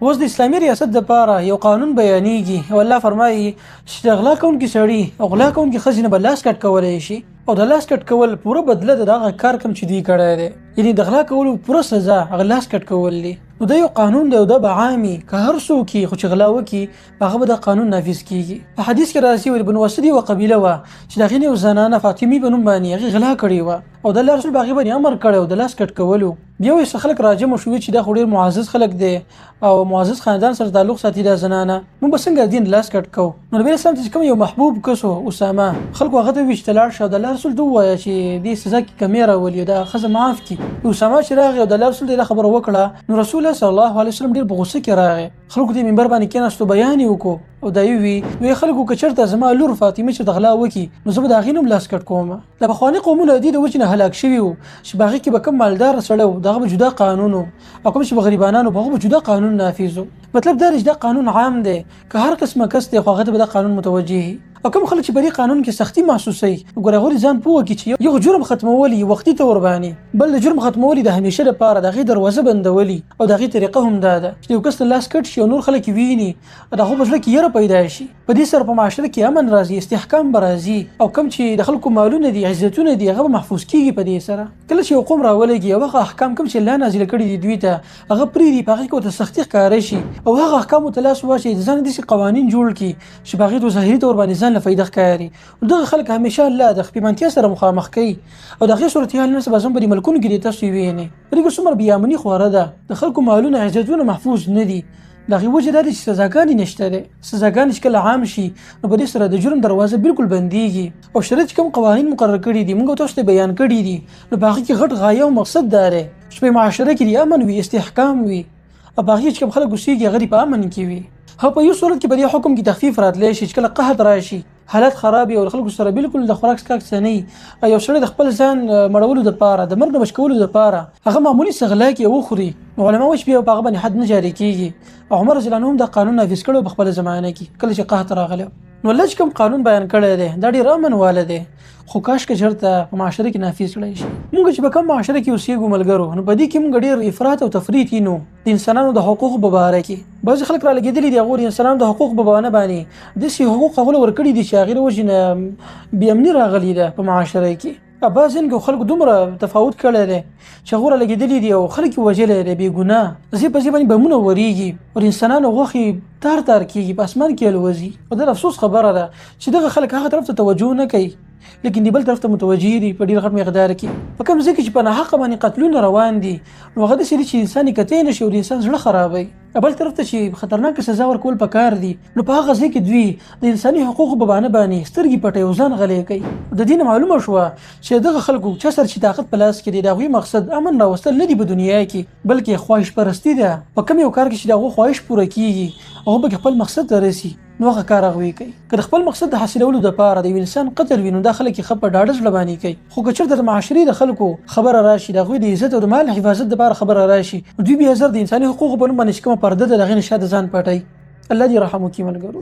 اوس د اسلامي ریاست لپاره یو قانون بیانېږي او الله فرمایي چې د غلا کوونکي سړي او غلا کوونکي ښځې نه به لاس کټ کولی شي او د لاس کټ کول پوره بدله د دغه کار کوم چې دوی کړی دی، یعنې د غلا کولو پوره سزا هغه لاس کټ کول دی. نو دا یو قانون دی او دا به عامي که هر څوک خو چې غلا وکړي هغه به دا قانون نافذ کیږي. په حدیث کې راځي ویل بنو اسد یوه قبیله وه چې د هغې نه یو زنانه فاطمې په نوم باندې هغې غلا کړې وه او د الله رسول په هغې باندې امر کړی او د لاس کټ کولو. بیا یې څه خلک راجمع شوي چې دا خو ډېر معزز خلک دی او معزز خاندان سره تعلق ساتي دا زنانه، موږ به څنګه دین لاس کټ کوو؟ نو نبي اسلام چې کوم یو محبوب کس و اسامه خلکو هغه ته وویل چې ته لاړ شه او د الله رسول ته ووایه چې دې سزا کې کمې راولي او دا ښځه معاف کړي. اسامه چې راغی او د الله رسول ته دا خبره وکړه نو رسول الله صلی الله علیه وسلم ډېر په غوسه کې راغی، خلکو ته منبر باندې کېناستو بیان یې وکړو او دا وی خلکو که چېرته زما لور فاطمه چې د غلا وکړي نو زه به د هغې نوم لاس کټ کوم. د پخواني قومونه د دې د وجې نه هلاک شوي وو چې په هغې کې به کوم مالدار سړی و د هغه به جدا قانون و او کوم چې به غریبانان و په هغه به جدا قانون نافظ و. مطلب دا دی چې دا قانون عام دی، که هر قسمه کس دی خو هغه ته به دا قانون متوجه او کوم خلک چې په دې قانون کې سختي محسوسوي ګوره هغوی ځان پوه کړي چې یو جرم ختمولي وختي طور باندې، بل د جرم ختمولي د همیشه لپاره د هغې دروازه بندولي او د هغې طریقه هم دا ده چې یو کس ته لاس کټ شي او نور خلک یې ویني د هغو په زړه کې یره پیدا شي، په دې سره په معاشره کې امن راځي، استحکام به راځي او کوم چې د خلکو مالونه دي عزتونه دي هغه به محفوظ کېږي. په دې سره کله چې یو قوم راولګي او هغه احکام کوم چې الله نازله کړي دي دوی ته هغه پرېږدي، په هغې کې ورته سختي ښکاره شي او هغه احکامو ته لاس واچوي، د ځان داسې قوانین جوړ کړي چې په هغې ته ظاهري طور باندې ځان له فایده ښکاري. دغه خلک همیشه الله د خپېمانتیا سره مخامخ کوي او د هغې صورتحال نن سبا زموږ په دې ملکونو کې دي تاسو یې وینئ په دې کې څومره بېامني خوره ده، د خلکو مالونه عزتونه محفوظ نه دي. د هغې وجه دا دی چې سزاګانې نشته دی، سزاګانې چې کله عام شي نو په دې سره د جرم دروازه بالکل بندېږي او شریعت چې کوم قوانین مقرر کړي دي موږ تاسو ته بیان کړي دي نو په هغې کې غټ غایه او مقصد دا دی چې په معاشره کې د امن وي، استحکام وي او په هغې چې کوم خلک اوسېږي هغه دې په امن کې وي. هو په یو صورت کې په دې حکم کې تخفیف راتلی شي چې کله قحط راشي حالت خراب او خلکو سره بالکل د خوراک سکاک څه نه یو سړی د خپل ځان مړولو دپاره د مرګ نه بچ کولو دپاره هغه معمولي څغلا کې وخوري نو علما وایي چې بیا په هغه باندې حد نه جاري کېږي او عمر رضی الله عنه هم دا قانون نافظ کړی په خپله زمانه کې کله چې قحط راغلی نو الله چې کوم قانون بیان کړی دی دا ډېر امن واله دی خو کاش که چېرته په معاشره کې نافظ کړی شي. موږ چې په کوم معاشره کې اوسېږو ملګرو نو په دې کې موږ ډېر افراط او تفریط وینو د انسانانو د حقوقو په باره کې. بعضې خلک رالګېدلي دي هغو د انسانانو د حقوقو په بهانه باندې داسې حقوق هغوی له ورکړي دي چې هغې د وجې نه بېامني راغلې ده په معاشره کې. بعضې خلکو دومره تفاوت کړی دی چې هغوی رالګېدلي دي او خلک یې وژلی دی بې ګناه، ځای په ځای باندې بمونه ورېږي او د انسانانو غوښې تار تار کېږي، په اسمان کې الوځي او دا افسوس خبره ده چې دغه خلک هغه طرف ته توجه نه کوي لیکن دی بل طرف ته متوجه دي په ډېر غټ مقدار کې. په کوم ځای کې چې په ناحقه باندې قتلونه روان دي نو هغه داسې دي چې انسان یې کتی نه شي او د انسان زړه خرابوي. بل طرف ته چې خطرناکه سزا ورکول پکار دي نو په هغه ځای کې دوی د انساني حقوقو په بهانه باندې سترګې پټوي او ځان غلی کوي. د دې نه معلومه شوه چې دغه خلکو چا سره چې طاقت په لاس کې دی د هغوی مقصد امن راوستل نه دي په دنیا کې بلکې خواهش پرستي ده. په کوم یو کار کې چې د هغو خواهش پوره کېږي هغه پکې خپل مقصد ته رسي نو هغه کار هغوی کوي. که د خپل مقصد د حاصلولو دپاره د یو انسان قتل وي نو دا خلک یې ښه په ډاډه زړه باندې کوي. خو که چېرته د معاشرې د خلکو خبره راشي د هغوی د عزت او د مال حفاظت دپاره خبره راشي نو دوی بیا زر د انساني حقوقو په نوم باندې چې کومه پرده ده د هغې نه شاته ځان پټوي. الله دې رحم وکړي ملګرو.